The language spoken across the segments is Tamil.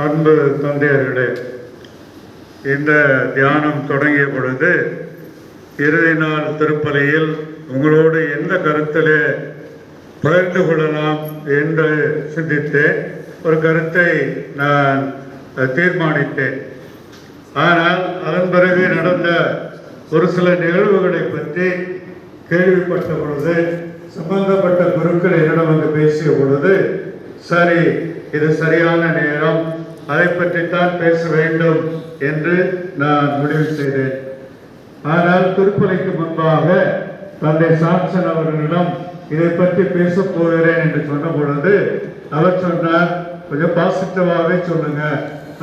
அன்பு தந்தையர்களே, இந்த தியானம் தொடங்கிய பொழுது இறுதி நாள் திருப்பலியில் உங்களோடு எந்த கருத்திலே பகிர்ந்து கொள்ளலாம் என்று சிந்தித்தேன். ஒரு கருத்தை நான் தீர்மானித்தேன். ஆனால் அதன் பிறகு நடந்த ஒரு சில நிகழ்வுகளை பற்றி கேள்விப்பட்ட பொழுது சம்பந்தப்பட்ட குருக்கள் என்னிடம் வந்து பேசிய பொழுது, சரி, இது சரியான நேரம், அதை பற்றித்தான் பேச வேண்டும் என்று நான் முடிவு செய்தேன். ஆனால் திருப்பலிக்கு முன்பாக தந்தை சாம்சன் அவர்களிடம் இதை பற்றி பேசப் போகிறேன் என்று சொன்ன பொழுது அவர் சொன்னார், கொஞ்சம் பாசிட்டிவாகவே சொல்லுங்க,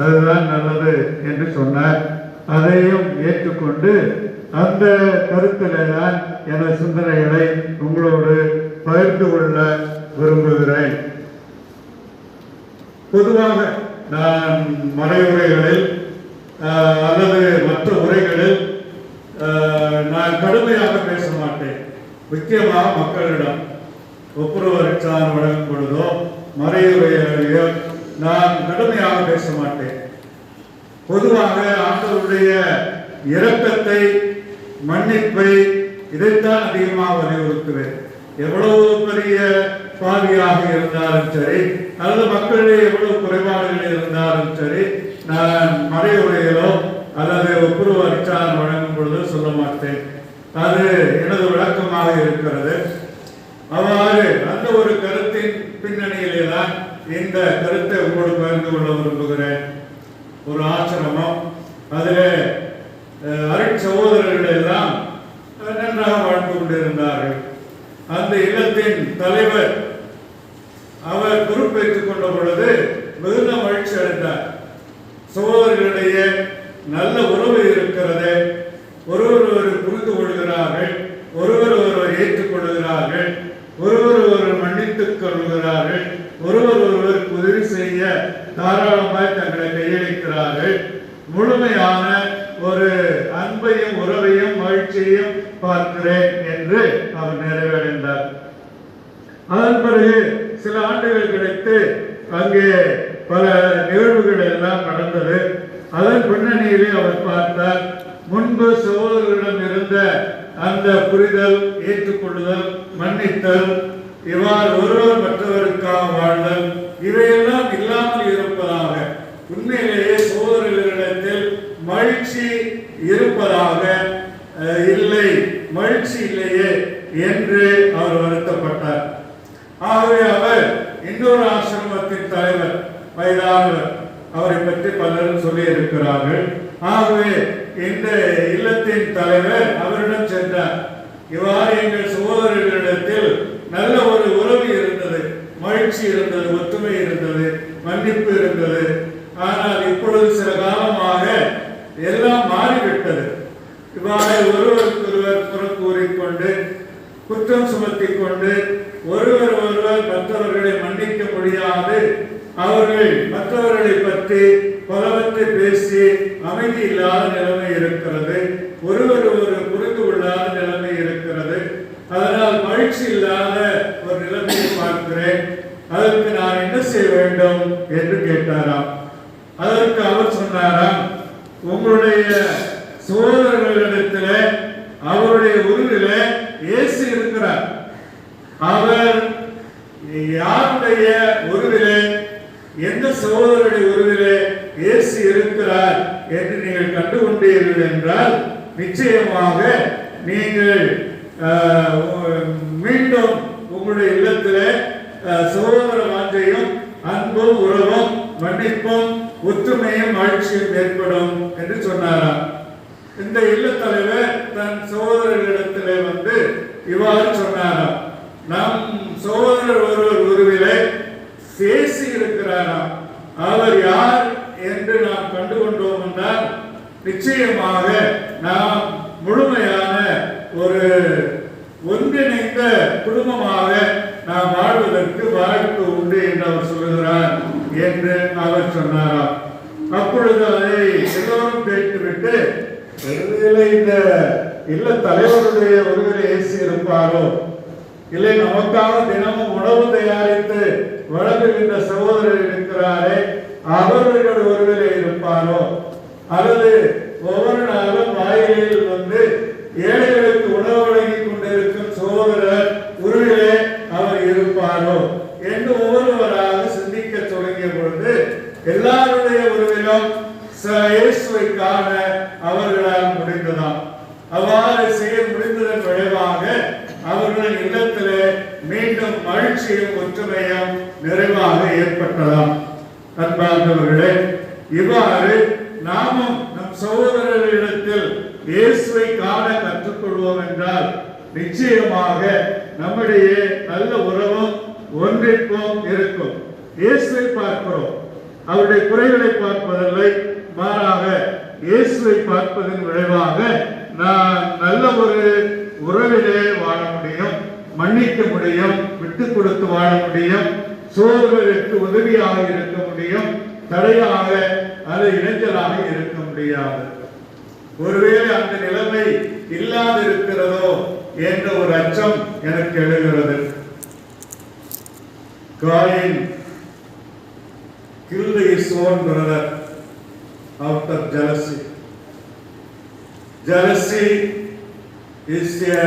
அதுதான் நல்லது என்று சொன்னார். அதையும் ஏற்றுக்கொண்டு அந்த கருத்திலே தான் எனது சிந்தனைகளை உங்களோடு பகிர்ந்து கொள்ள விரும்புகிறேன். பொதுவாக நான் மறைவுரைகளில் அல்லது மற்ற உரைகளில் நான் கடுமையாக பேச மாட்டேன். முக்கியமாக மக்களிடம் ஒப்புரவரிச்சான் வழங்கும் பொழுதோ மறைவுரைகளிலோ நான் கடுமையாக பேச மாட்டேன். பொதுவாக ஆண்டவருடைய இரக்கத்தை, மன்னிப்பை, இதைத்தான் அதிகமாக வலியுறுத்துவேன். எவ்வளவு பெரிய பாவியாக இருந்தாலும் சரி, அல்லது மக்களிடையே எவ்வளவு குறைபாடுகள் இருந்தாலும் சரி, நான் மறைவுரையிலோ அல்லது ஒப்புரவு அரிச்சான் வழங்கும் பொழுது சொல்ல மாட்டேன். அது எனது விளக்கமாக இருக்கிறது. அவ்வாறு அந்த ஒரு கருத்தின் பின்னணியிலே தான் இந்த கருத்தை உங்களோடு பகிர்ந்து கொள்ள விரும்புகிறேன். ஒரு ஆசிரமம், அதில் அருட்சகோதரர்கள் எல்லாம் நன்றாக வாழ்ந்து கொண்டிருந்தார்கள். அந்த இல்லத்தின் தலைவர் அவர் பொறுப்பேற்றுக் கொண்ட பொழுது மிகுந்த மகிழ்ச்சி அடைந்தார். சகோதரர்களிடையே நல்ல உறவு இருக்கிறது, ஒருவர் புரிந்து கொள்கிறார்கள், ஒருவர் ஏற்றுக்கொள்கிறார்கள், ஒருவர் மன்னித்துக் கொள்கிறார்கள், ஒருவர் உதவி செய்ய தாராளமாய் தங்களை கையளிக்கிறார்கள். முழுமையான ஒரு அன்பையும் உறவையும் மகிழ்ச்சியையும் பார்க்கிறேன் என்று அவர் நிறைவடைந்தார். அதன் பிறகு சில ஆண்டுகள் கிடைத்து அங்கே பல நிகழ்வுகள் எல்லாம் நடந்தது. அதன் பின்னணியிலே அவர் பார்த்தார், முன்பு சகோதரர்களிடம் இருந்த அந்த புரிதல், ஏற்றுக்கொள்ளுதல், மன்னித்தல், இவ்வாறு ஒருவர் மற்றவருக்காக வாழ்தல், இவையெல்லாம் இல்லாமல் இருப்பதாக, உண்மையிலேயே சகோதரர்களிடத்தில் மகிழ்ச்சி இருப்பதாக இல்லை, மகிழ்ச்சி இல்லையே என்று அவர் வருத்தப்பட்டார். ஆகவே அவர் இன்னொரு ஆசிரமத்தின் தலைவர், வயதானவர், அவரை பற்றி பலரும் சொல்லி இருக்கிறார்கள். ஆகவே இந்த இல்லத்தின் தலைவர் அவரிடம் சென்றார். இவ்வாறு எங்கள் சகோதரர்களிடத்தில் நல்ல ஒரு உறவு இருந்தது, மகிழ்ச்சி இருந்தது, ஒற்றுமை இருந்தது, மன்னிப்பு இருந்தது. ஆனால் இப்பொழுது சில காலமாக எல்லாம் மாறிவிட்டது. இவ்வாறு ஒருவருக்கொருவர் புறம் கூறிக்கொண்டு, குற்றம் சுமத்தி கொண்டு, ஒருவர் மற்றவர்களை மன்னிக்க முடியாது, அவர்கள் மற்றவர்களை பற்றி பலவற்றை பேசி அமைதி இல்லாத நிலைமை இருக்கிறது, ஒருவர் புரிந்து கொள்ளாத நிலைமை இருக்கிறது. அதனால் மகிழ்ச்சி இல்லாத ஒரு நிலைமையை பார்க்கிறேன். அதற்கு நான் என்ன செய்ய வேண்டும் என்று கேட்டாராம். அதற்கு அவர் சொன்னாராம், உங்களுடைய சகோதரர்களிடத்தில் அவருடைய உருவில இயேசு இருக்கிறார். அவர் யாருடைய உருவிலே, எந்த சகோதரருடைய உருவிலே இயேசு இருக்கிறார் என்று நீங்கள் கண்டுகொண்டீர்கள் என்றால் நிச்சயமாக நீங்கள் மீண்டும் உங்களுடைய இல்லத்திலே சகோதர வாஞ்சையும், அன்பும், உறவும், மன்னிப்பும், ஒற்றுமையும், மகிழ்ச்சியும் ஏற்படும் என்று சொன்னாராம். இந்த இல்ல தலைவர் தன் சகோதரர்களிடத்திலே வந்து இவ்வாறு சொன்னாராம், நம் சகோதரர் ஒருவர் உருவிலே பேசி இருக்கிறாராம். அவர் யார் என்று நாம் கண்டுகொண்டோம் என்றால் நிச்சயமாக நாம் முழுமையான ஒரு ஒன்றிணைந்த குடும்பமாக நாம் வாழ்வதற்கு வாய்ப்பு உண்டு என்று அவர் சொல்லுகிறார் என்று அவர் சொன்னாராம். அப்பொழுது அதை எல்லோரும் கேட்டுவிட்டு, இந்த இல்ல தலைவருடைய ஒருவரை ஏசி இருப்பாரோ, இல்லை நமக்காக தினமும் உணவு தயாரித்து வழங்குகின்ற சகோதரர் இருக்கிறாரே, அவர்கள் ஒருவரே இருப்பாரோ, அல்லது ஒவ்வொரு நாளும் வாயிலில் வந்து ஏழைகளுக்கு உணவு வழங்கி கொண்டிருக்கும் சகோதரர் உருவிலே அவர் இருப்பாரோ என்று ஒவ்வொருவராக சிந்திக்க தொடங்கிய பொழுது எல்லாருடைய உருவிலும் இயேசுவை காண அவர்களால் முடிந்ததாம். அவ்வாறு செய்ய முடிந்ததன் விளைவாக அவர்களின் இல்லத்திலே மீண்டும் மகிழ்ச்சியும் ஒற்றுமையும் நிறைவாக ஏற்பட்டதாம். அன்பார்ந்தவர்களே, இவ்வாறு நாமும் நம் சகோதரர்களிடத்தில் இயேசுவை காண கற்றுக்கொள்வோம் என்றால் நிச்சயமாக நம்முடைய நல்ல உறவும் ஒன்றிப்பும் இருக்கும். இயேசுவை பார்க்கிறோம், அவருடைய குறைகளை பார்ப்பதில்லை, மாறாக இயேசுவை பார்ப்பதன் விளைவாக நான் நல்ல ஒரு உறவிலே வாழ முடியும், மன்னிக்க முடியும், விட்டு கொடுத்து வாழ முடியும், சோதரருக்கு உதவியாக இருக்க முடியும், தடையாக அது இணைஞ்சலாக இருக்க முடியாது. ஒருவேளை அந்த நிலைமை இல்லாதிருக்கிறதோ என்ற ஒரு அச்சம் எனக்கு எழுகிறது. Coin killed his own brother out of jealousy. Jealousy is a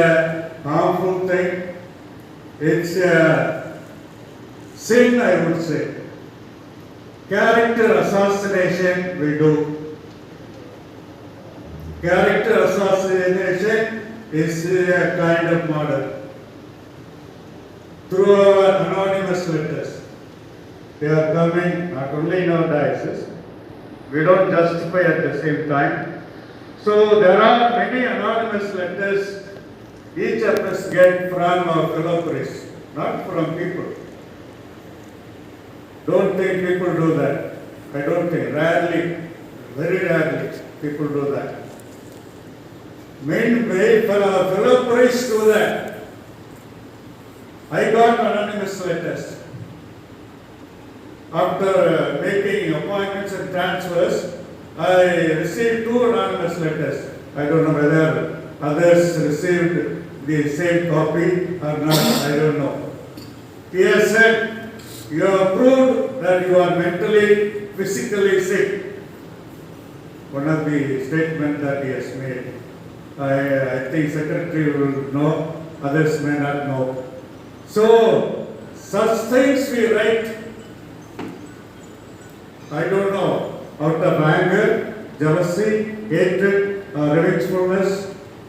harmful thing. It's a sin, I would say. Character assassination we do. Character assassination is a kind of murder. Through our anonymous letters, they are coming not only in our diocese, we don't justify at the same time. So there are many anonymous letters each of us get from our fellow priests, not from people. Don't think people do that. I don't think. Rarely, very rarely, people do that. Many fellow priests do that. I got anonymous letters. After making appointments and transfers, I received 2 anonymous letters. I don't know whether others received the same copy or not. I don't know. He has said, you have proved that you are mentally, physically sick. One of the statements that he has made. I think Secretary will know, others may not know. So, such things we write, I don't know, out of anger, jealousy, hatred, or revengefulness,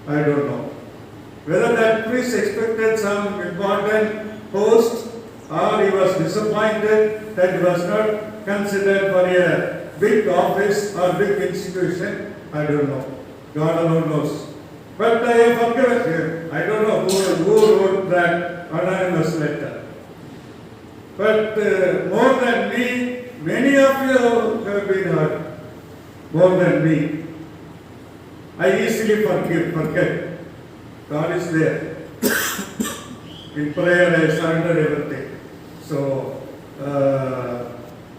I don't know. Whether that priest expected some important post or he was disappointed that he was not considered for a big office or big institution, I don't know. God alone knows. But I have forgiven him. I don't know who wrote that anonymous letter. But more than me, many of you have been hurt. More than me. I easily forget. God is there. In prayer I surrender everything. So,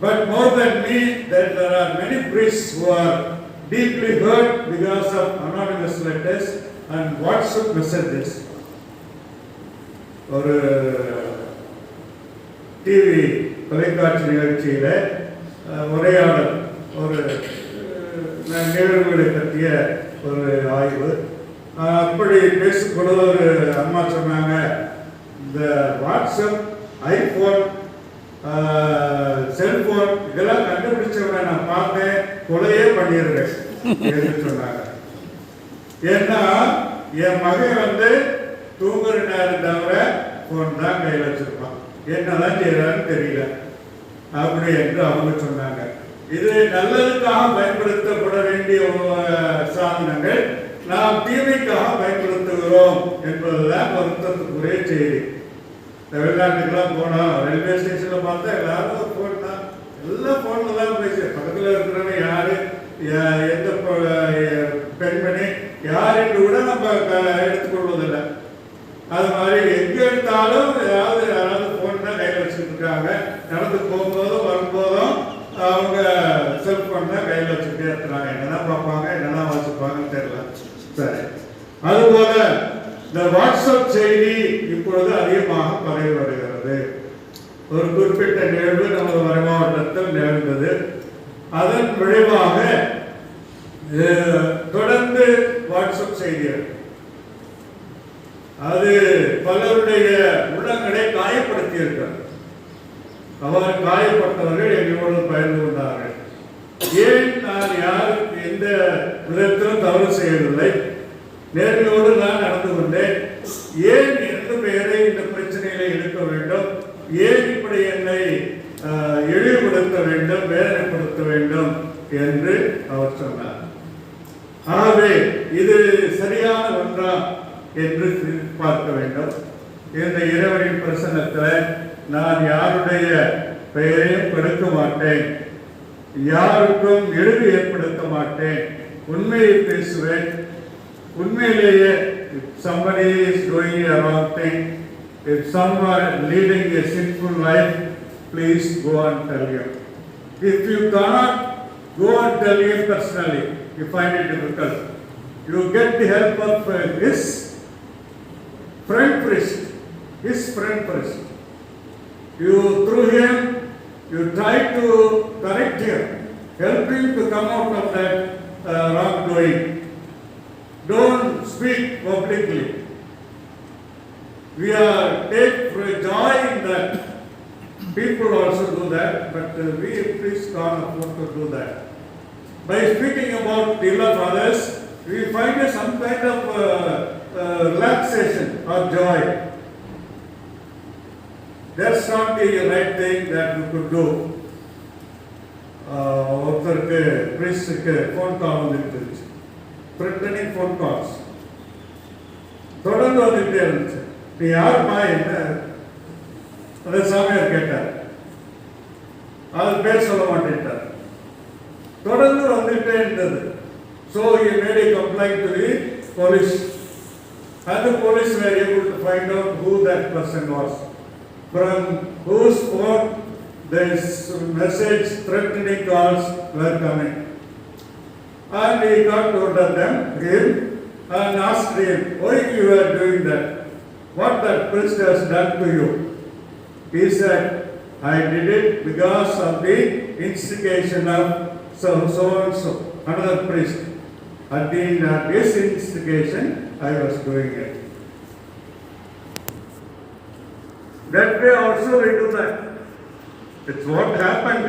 but more than me, there are many priests who are deeply hurt because of anonymous letters and WhatsApp messages. ஒரு டிவி தொலைக்காட்சி நிகழ்ச்சியில் உரையாடல், ஒரு நிகழ்வுகளை பற்றிய ஒரு ஆய்வு. அப்படி பேசக்கூட ஒரு அம்மா சொன்னாங்க, இந்த வாட்ஸ்அப், ஐபோன், செல்போன் இதெல்லாம் கண்டுபிடிச்சவங்க நான் பார்த்தேன், கொலையே பண்ணிடுறேன் என்று சொன்னாங்க. ஏன்னா என் மகன் வந்து தூங்குற நேரம் தவிர போன் தான் கையில் வச்சிருப்பான், என்னதான் செய்யறான்னு தெரியல அப்படி என்று அவங்க சொன்னாங்க. இது நல்லதுக்காக பயன்படுத்தப்பட வேண்டிய சாதனங்கள் நாம் தீமைக்காக பயன்படுத்துகிறோம் என்பதுதான் வருத்தத்துக்குரிய செய்தி. வெளிநாட்டுக்கெல்லாம் போனோம், ரயில்வே ஸ்டேஷன்ல பார்த்தா எல்லாரும் போன் தான், எல்லாம் போன்ல தான் பேசு. பக்கத்தில் இருக்கிறவங்க யாரு, எந்த பெண்மணி யார் என்று கூட நம்ம எடுத்துக்கொள்வதில்லை. அது மாதிரி எங்க எடுத்தாலும் யாராவது போன் தான் கையில் வச்சுட்டு இருக்காங்க. நடந்து போகும்போதும் வரும்போதும் அவங்க செல்போன் தான் கையில் வச்சுட்டே இருக்கிறாங்க. என்னதான் பார்ப்பாங்க, என்னதான் வாசிப்பாங்கன்னு தெரியல. சரி, அதுபோல இந்த வாட்ஸ்அப் செய்தி இப்பொழுது அதிகமாக பரவி வருகிறது. ஒரு குறிப்பிட்ட நிகழ்வு நமது வட மாவட்டத்தில் நிகழ்ந்தது. அதன் விளைவாக தொடர்ந்து வாட்ஸ்அப் செய்திகள் அது பலருடைய உள்ளங்களை காயப்படுத்தியிருக்கிறது. அவர் காயப்பட்டவர்கள் எங்களோடு பகிர்ந்து கொண்டார்கள். ஏன் நான் யாருக்கு எந்த விதத்திலும் தவறு செய்யவில்லை, நேர்மையோடு நான் நடந்து கொண்டேன், ஏன் எந்த பெயரை இந்த பிரச்சனையில எடுக்க வேண்டும், ஏன் இப்படி என்னை இழிவுபடுத்த வேண்டும், வேதனைப்படுத்த வேண்டும் என்று அவர் சொன்னார். ஆகவே இது சரியான ஒன்றா என்று பார்க்க வேண்டும். இந்த இறைவனின் பிரசன்னத்தில் நான் யாருடைய பெயரையும் கெடுக்க மாட்டேன், யாருக்கும் இழிவு ஏற்படுத்த மாட்டேன், உண்மையை பேசுவேன். உண்மையிலேயே if somebody is doing a wrong thing, if someone leading a sinful life, please go and tell him. If you cannot go and tell him personally, you find it difficult, you get the help of his friend priest. You through him, you try to correct him, help him to come out of that wrongdoing. Don't speak publicly. We are take joy in that. People also do that, but we priests can't afford to do that. By speaking about the ill of others, we find some kind of relaxation or joy. That's not the right thing that we could do. ஒருத்தருக்கு பிரிஸ்டுக்கு ஃபோன் கால் வந்துருந்துச்சு, த்ரெட்டனிங் ஃபோன் கால்ஸ் தொடர்ந்து வந்துகிட்டே இருந்துச்சு. நீ யாருமா என்ன அந்த சாமியார் கேட்டார், அது பேர் சொல்ல மாட்டேன்ட்டார். தொடர்ந்து வந்துகிட்டே இருந்தது. So he made a complaint to the police, and the police were able to find out who that person was, from whose phone this message threatening calls were coming. And he got hold of him and asked him, why you are doing that? What that priest has done to you? He said, I did it because of the instigation of so and so, another priest. At his instigation, I was doing it. That way also we do that. It's what happened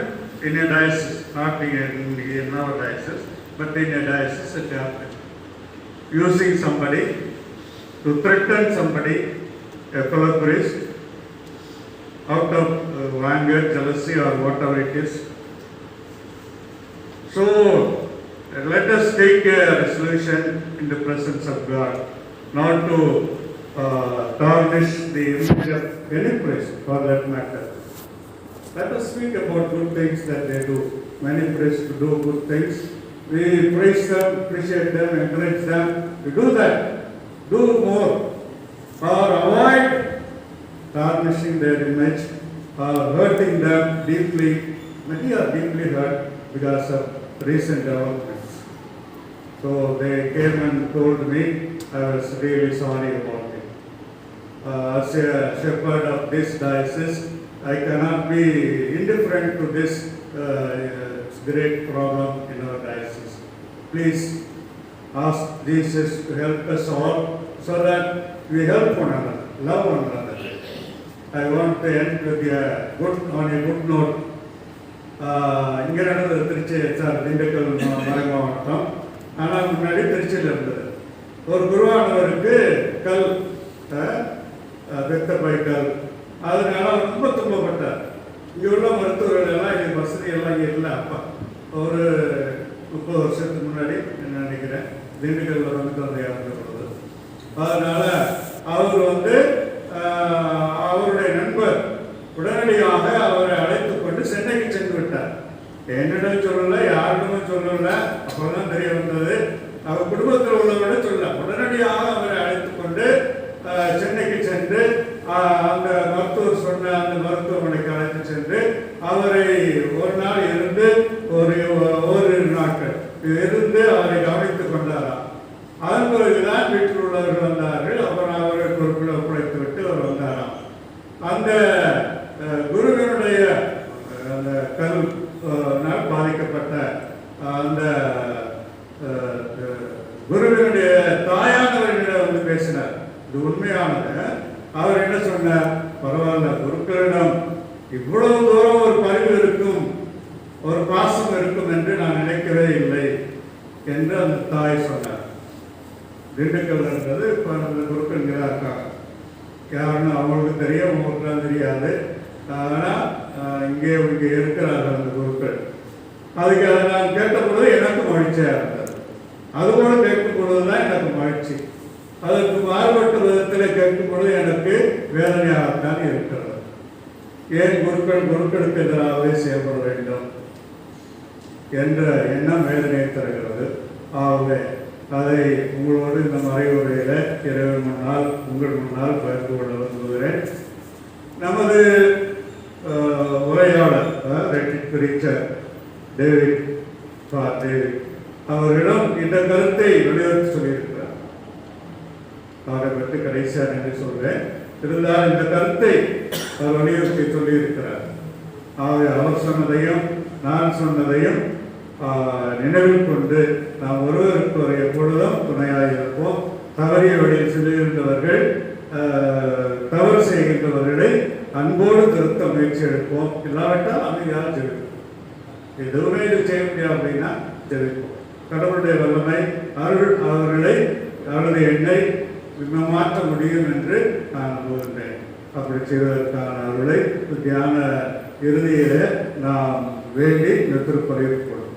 in a diocese, not in our diocese, but in a diocese it happened. Using somebody to threaten somebody, a fellow priest, out of anger, jealousy or whatever it is. So let us take a resolution in the presence of God, not to tarnish the image of any priest for that matter. Let us speak about good things that they do. Many priests do good things. We praise them, appreciate them, encourage them. We do that. Do more. Or avoid tarnishing their image or hurting them deeply. Many are deeply hurt because of recent developments. So they came and told me, I was really sorry about it. As a shepherd of this diocese, I cannot be indifferent to this great problem in our diocese. Please ask Jesus to help us all so that we help one another, love one another. I want to end with on a good note. இங்கே நடந்தது திருச்சி திண்டுக்கல் மறை மாவட்டம். ஆனால் முன்னாடி திருச்சியில் இருந்தது. ஒரு குருவானவருக்கு கல் வெத்தப்பை கல், அதனால ரொம்ப துன்பப்பட்டார். இங்கே உள்ள மருத்துவர்கள் எல்லாம் இது வசதி எல்லாம் இங்கே இல்லை. அப்பா ஒரு 30 வருஷத்துக்கு முன்னாடி நினைக்கிறேன் திண்டுக்கல்ல வந்து இறந்து போடுது. அதனால அவர் அவருடைய நண்பர் உடனடியாக அவரை அழைத்து கொண்டு சென்னைக்கு சென்று விட்டார். என்னிடம் சொல்லல, யாரிடமும் சொல்லல. அப்பதான் தெரிய வந்தது. அவர் குடும்பத்தில் உள்ளவரை சொல்ல உடனடியாக அவரை அழைத்து கொண்டு சென்னைக்கு சென்று அந்த மருத்துவர் சொன்ன அந்த மருத்துவமனைக்கு அழைத்து சென்று அவரை ஒரு நாள் இருந்து ஓரிரு நாட்கள் இருந்து அவரை கவனித்துக் கொண்டாராம். அதன் பிறகுதான் வீட்டில் உள்ளவர்கள் வந்தார்கள். அப்புறம் அவரை பொறுப்பில் ஒப்படைத்து விட்டு அவர் வந்தாராம். அந்த குரு இது உண்மையானது. அவர் என்ன சொன்னார்? பரவாயில்ல, குருக்களிடம் இவ்வளவு தூரம் ஒரு பரிவு இருக்கும், ஒரு பாசம் இருக்கும் என்று நான் நினைக்கவே இல்லை என்று அந்த தாய் சொன்னார். திண்டுக்கல்ன்றது இப்போ அந்த குருக்கள் இருக்காங்க. யாருன்னு அவங்களுக்கு தெரியும், அவங்களுக்குலாம் தெரியாது. ஆனால் இங்கே இருக்கிறார்கள் அந்த குருக்கள். அதுக்கு அதை நான் கேட்ட பொழுது எனக்கு மகிழ்ச்சியாக இருந்தது. அதுபோல கேட்கும் பொழுதுதான் எனக்கு மகிழ்ச்சி. அதற்கு மாறுபட்ட விதத்தில் கேட்கும் பொழுது எனக்கு வேதனையாகத்தான் இருக்கிறது. ஏன் குருக்களுக்கு எதிராகவே செயல்பட வேண்டும் என்ற எண்ணம் வேதனையை தருகிறது. ஆகவே அதை உங்களோடு இந்த மறைவுரையில் இறைவன் முன்னால் உங்கள் முன்னால் பகிர்ந்து கொள்ள விரும்புகிறேன். நமது உரையாளர் ரிச்சர்ட் டேவிட் அவரிடம் இந்த கருத்தை வெளியுறவு சொல்லியிருக்கிறார். அவரை பற்றி கடைசியாக நன்றி சொல்றேன். இருந்தால் இந்த கருத்தை அவர் வலியுறுத்தி சொல்லியிருக்கிறார். அவர் சொன்னதையும் நான் சொன்னதையும் நினைவில் கொண்டு நாம் ஒருவருக்கு ஒரு எப்பொழுதும் துணையாக இருப்போம். தவறிய வழியில் செல்கின்றவர்கள், தவறு செய்கின்றவர்களை அன்போடு திருத்த முயற்சி எடுப்போம். இல்லாவிட்டால் அமைதியாக ஜெபிப்போம். எதுவுமே இது செய்ய முடியாது அப்படின்னா ஜெபிப்போம். கடவுளுடைய வல்லமை அவர்களை அவருடைய எண்ணை மாற்ற முடியும் என்று நான் நம்புகின்றேன். அப்படி செய்வதற்கான அருளை தியான இறுதியிலே நாம் வேண்டி இந்த திருப்பலியை கொடுப்போம்.